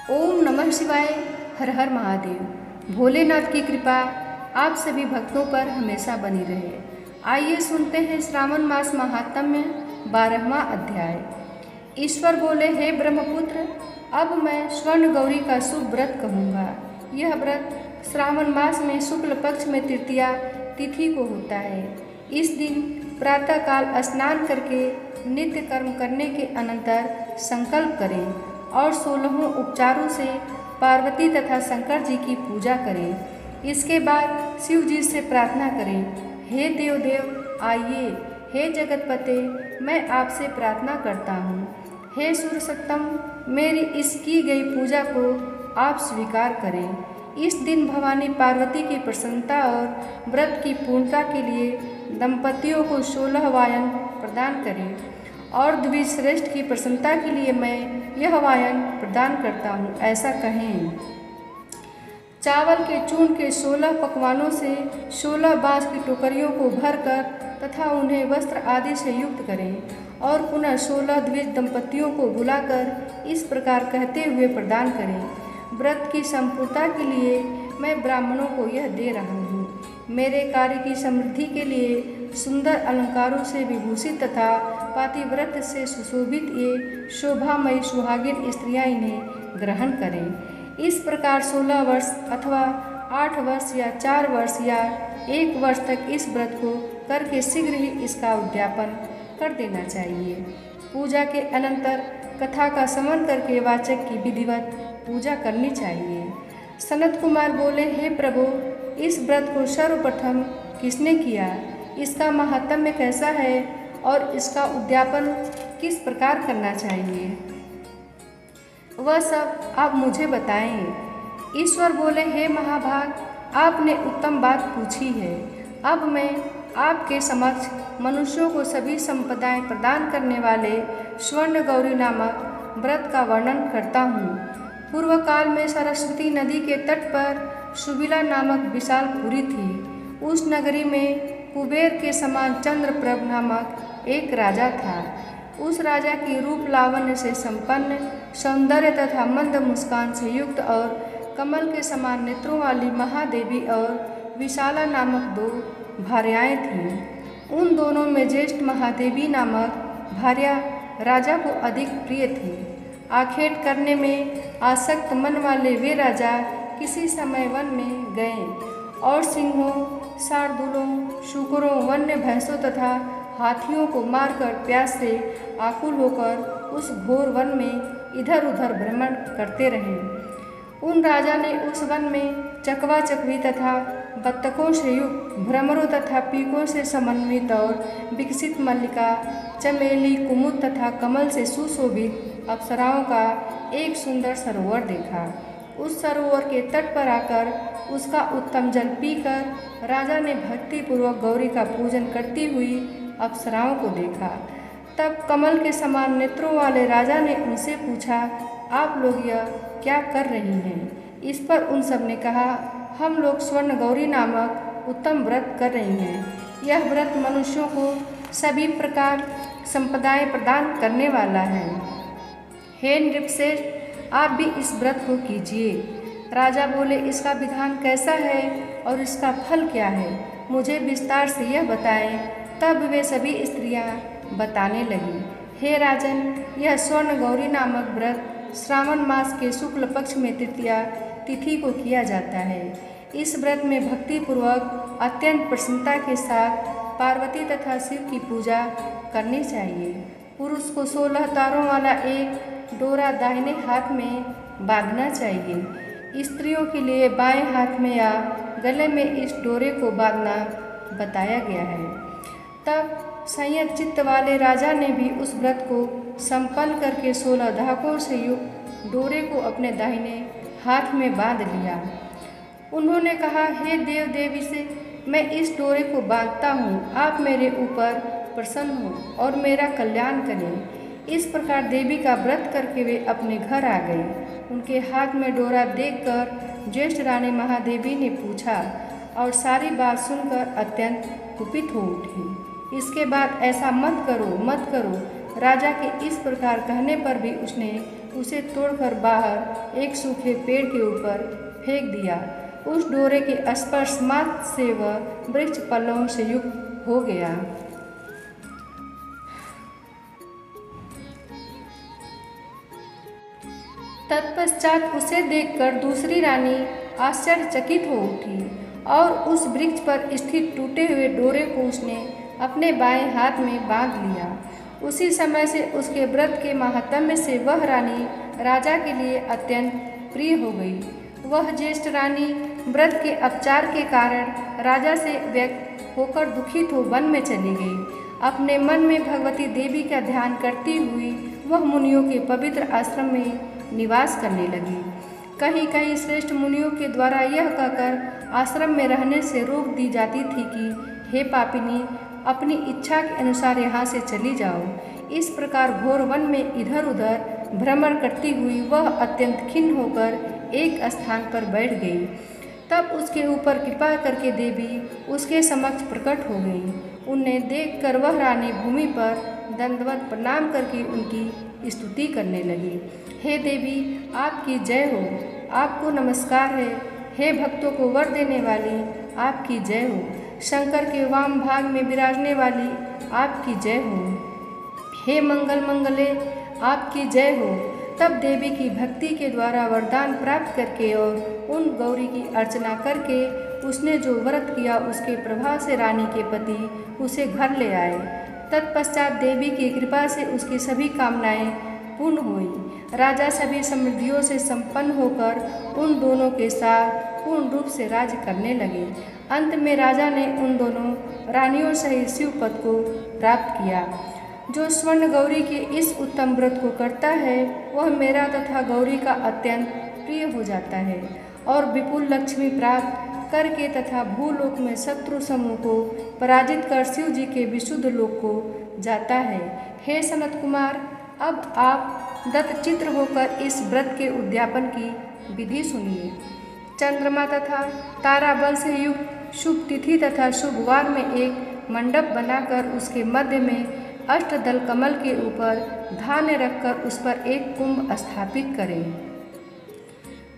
ओम नमः शिवाय। हर हर महादेव। भोलेनाथ की कृपा आप सभी भक्तों पर हमेशा बनी रहे। आइए सुनते हैं श्रावण मास महात्म्य 12वां अध्याय। ईश्वर बोले, हे ब्रह्मपुत्र, अब मैं स्वर्ण गौरी का शुभ व्रत कहूँगा। यह व्रत श्रावण मास में शुक्ल पक्ष में तृतीया तिथि को होता है। इस दिन प्रातःकाल स्नान करके नित्य कर्म करने के अनंतर संकल्प करें और 16 उपचारों से पार्वती तथा शंकर जी की पूजा करें। इसके बाद शिव जी से प्रार्थना करें, हे देव आइए, हे जगतपते, मैं आपसे प्रार्थना करता हूँ। हे सूर्यसत्तम, मेरी इस की गई पूजा को आप स्वीकार करें। इस दिन भवानी पार्वती की प्रसन्नता और व्रत की पूर्णता के लिए दंपतियों को 16 वायन प्रदान करें और द्विश्रेष्ठ की प्रसन्नता के लिए मैं यह वायन प्रदान करता हूँ, ऐसा कहें। चावल के चूर्ण के 16 पकवानों से 16 बाँस की टोकरियों को भरकर तथा उन्हें वस्त्र आदि से युक्त करें और पुनः 16 द्विज दंपतियों को बुलाकर इस प्रकार कहते हुए प्रदान करें, व्रत की संपूर्णता के लिए मैं ब्राह्मणों को यह दे रहा हूँ। मेरे कार्य की समृद्धि के लिए सुंदर अलंकारों से विभूषित तथा पातिव्रत से सुशोभित ये शोभामयी सुहागिन स्त्रियां इन्हें ग्रहण करें। इस प्रकार 16 वर्ष अथवा 8 वर्ष या 4 वर्ष या 1 वर्ष तक इस व्रत को करके शीघ्र ही इसका उद्यापन कर देना चाहिए। पूजा के अनंतर कथा का श्रवण करके वाचक की विधिवत पूजा करनी चाहिए। सनत कुमार बोले, हे प्रभु, इस व्रत को सर्वप्रथम किसने किया, इसका महात्म्य कैसा है और इसका उद्यापन किस प्रकार करना चाहिए, वह सब आप मुझे बताएं। ईश्वर बोले, हे महाभाग, आपने उत्तम बात पूछी है। अब मैं आपके समक्ष मनुष्यों को सभी संपदाएं प्रदान करने वाले स्वर्ण गौरी नामक व्रत का वर्णन करता हूँ। पूर्व काल में सरस्वती नदी के तट पर सुबिला नामक विशाल पुरी थी। उस नगरी में कुबेर के समान चंद्रप्रभ नामक एक राजा था। उस राजा की रूप लावण्य से संपन्न, सौंदर्य तथा मंद मुस्कान से युक्त और कमल के समान नेत्रों वाली महादेवी और विशाला नामक 2 भार्याएं थीं। उन दोनों में ज्येष्ठ महादेवी नामक भार्या राजा को अधिक प्रिय थी। आखेट करने में आसक्त मन वाले वे राजा किसी समय वन में गए और सिंहों, शार्दूलों, शूकरों, वन्य भैंसों तथा हाथियों को मारकर प्यास से आकुल होकर उस घोर वन में इधर उधर भ्रमण करते रहे। उन राजा ने उस वन में चकवा चकवी तथा बत्तखों से युक्त, भ्रमरों तथा पीकों से समन्वित और विकसित मल्लिका, चमेली, कुमुद तथा कमल से सुशोभित अप्सराओं का एक सुंदर सरोवर देखा। उस सरोवर के तट पर आकर उसका उत्तम जल पीकर राजा ने भक्तिपूर्वक गौरी का पूजन करती हुई अप्सराओं को देखा। तब कमल के समान नेत्रों वाले राजा ने उनसे पूछा, आप लोग यह क्या कर रही हैं? इस पर उन सब ने कहा, हम लोग स्वर्ण गौरी नामक उत्तम व्रत कर रही हैं। यह व्रत मनुष्यों को सभी प्रकार संपदाएं प्रदान करने वाला है। हे नृपश्रेष्ठ, आप भी इस व्रत को कीजिए। राजा बोले, इसका विधान कैसा है और इसका फल क्या है, मुझे विस्तार से यह बताएं। तब वे सभी स्त्रियां बताने लगीं, हे राजन, यह स्वर्ण गौरी नामक व्रत श्रावण मास के शुक्ल पक्ष में तृतीया तिथि को किया जाता है। इस व्रत में भक्तिपूर्वक अत्यंत प्रसन्नता के साथ पार्वती तथा शिव की पूजा करनी चाहिए। पुरुष को 16 तारों वाला एक डोरा दाहिने हाथ में बांधना चाहिए। स्त्रियों के लिए बाएं हाथ में या गले में इस डोरे को बांधना बताया गया है। तब संयत चित्त वाले राजा ने भी उस व्रत को संपन्न करके 16 धागों से युक्त डोरे को अपने दाहिने हाथ में बांध लिया। उन्होंने कहा, हे देव देवी से मैं इस डोरे को बांधता हूँ, आप मेरे ऊपर प्रसन्न हो और मेरा कल्याण करें। इस प्रकार देवी का व्रत करके वे अपने घर आ गए। उनके हाथ में डोरा देखकर ज्येष्ठ रानी महादेवी ने पूछा और सारी बात सुनकर अत्यंत कुपित हो उठी। इसके बाद ऐसा मत करो, मत करो। राजा के इस प्रकार कहने पर भी उसने उसे तोड़कर बाहर एक सूखे पेड़ के ऊपर फेंक दिया। उस डोरे के स्पर्श मात्र से वह वृक्ष पल्लवों से युक्त हो गया। तत्पश्चात उसे देखकर दूसरी रानी आश्चर्यचकित हो उठी और उस वृक्ष पर स्थित टूटे हुए डोरे को उसने अपने बाएं हाथ में बांध लिया। उसी समय से उसके व्रत के माहात्म्य से वह रानी राजा के लिए अत्यंत प्रिय हो गई। वह ज्येष्ठ रानी व्रत के अपचार के कारण राजा से व्यक्त होकर दुखित हो वन में चली गई। अपने मन में भगवती देवी का ध्यान करती हुई वह मुनियों के पवित्र आश्रम में निवास करने लगी। कहीं कहीं श्रेष्ठ मुनियों के द्वारा यह कहकर आश्रम में रहने से रोक दी जाती थी कि हे पापिनी, अपनी इच्छा के अनुसार यहाँ से चली जाओ। इस प्रकार घोर वन में इधर उधर भ्रमण करती हुई वह अत्यंत खिन्न होकर एक स्थान पर बैठ गई। तब उसके ऊपर कृपा करके देवी उसके समक्ष प्रकट हो गई। उन्हें देखकर वह रानी भूमि पर दंडवत प्रणाम करके उनकी स्तुति करने लगी। हे देवी, आपकी जय हो, आपको नमस्कार है। हे भक्तों को वर देने वाली, आपकी जय हो। शंकर के वाम भाग में विराजने वाली, आपकी जय हो। हे मंगल मंगले, आपकी जय हो। तब देवी की भक्ति के द्वारा वरदान प्राप्त करके और उन गौरी की अर्चना करके उसने जो व्रत किया उसके प्रभाव से रानी के पति उसे घर ले आए। तत्पश्चात देवी की कृपा से उसकी सभी कामनाएं पूर्ण हुई। राजा सभी समृद्धियों से संपन्न होकर उन दोनों के साथ पूर्ण रूप से राज्य करने लगे। अंत में राजा ने उन दोनों रानियों सहित शिव पद को प्राप्त किया। जो स्वर्ण गौरी के इस उत्तम व्रत को करता है वह मेरा तथा गौरी का अत्यंत प्रिय हो जाता है और विपुल लक्ष्मी प्राप्त करके तथा भूलोक में शत्रु समूह को पराजित कर शिव जी के विशुद्ध लोक को जाता है। हे सनत कुमार, अब आप दत्तचित्र होकर इस व्रत के उद्यापन की विधि सुनिए। चंद्रमा तथा तारा बल से युक्त शुभ तिथि तथा शुभ वार में एक मंडप बनाकर उसके मध्य में अष्टदल कमल के ऊपर धान्य रखकर उस पर एक कुंभ स्थापित करें।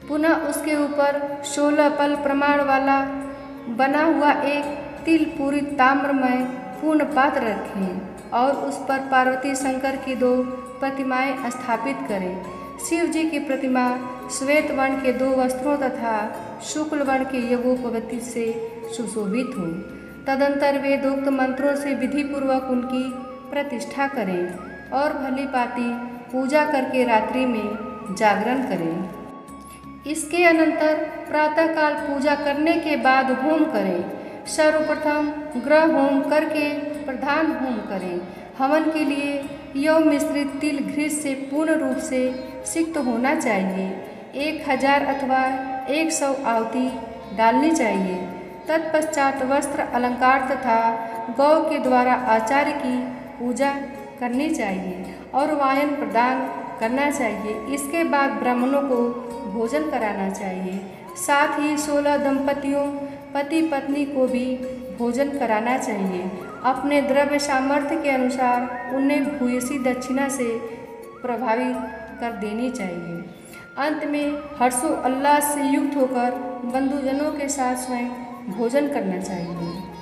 पुनः उसके ऊपर 16 पल प्रमाण वाला बना हुआ एक तिल पूरी ताम्रमय पूर्ण पात्र रखें और उस पर पार्वती शंकर की 2 प्रतिमाएं स्थापित करें। शिव जी की प्रतिमा श्वेत वर्ण के 2 वस्त्रों तथा शुक्ल वर्ण के यज्ञोपवीत से सुशोभित हो। तदंतर वेदोक्त मंत्रों से विधिपूर्वक उनकी प्रतिष्ठा करें और भली भांति पूजा करके रात्रि में जागरण करें। इसके अनंतर प्रातःकाल पूजा करने के बाद होम करें। सर्वप्रथम ग्रह होम करके प्रधान होम करें। हवन के लिए यव मिश्रित तिल घृत से पूर्ण रूप से सिक्त होना चाहिए। 1000 अथवा 100 आहुति डालनी चाहिए। तत्पश्चात वस्त्र अलंकार तथा गौ के द्वारा आचार्य की पूजा करनी चाहिए और वायन प्रदान करना चाहिए। इसके बाद ब्राह्मणों को भोजन कराना चाहिए। साथ ही 16 दंपतियों पति पत्नी को भी भोजन कराना चाहिए। अपने द्रव्य सामर्थ्य के अनुसार उन्हें भूयसी दक्षिणा से प्रभावित कर देनी चाहिए। अंत में हर्षोल्लास से युक्त होकर बंधुजनों के साथ स्वयं भोजन करना चाहिए।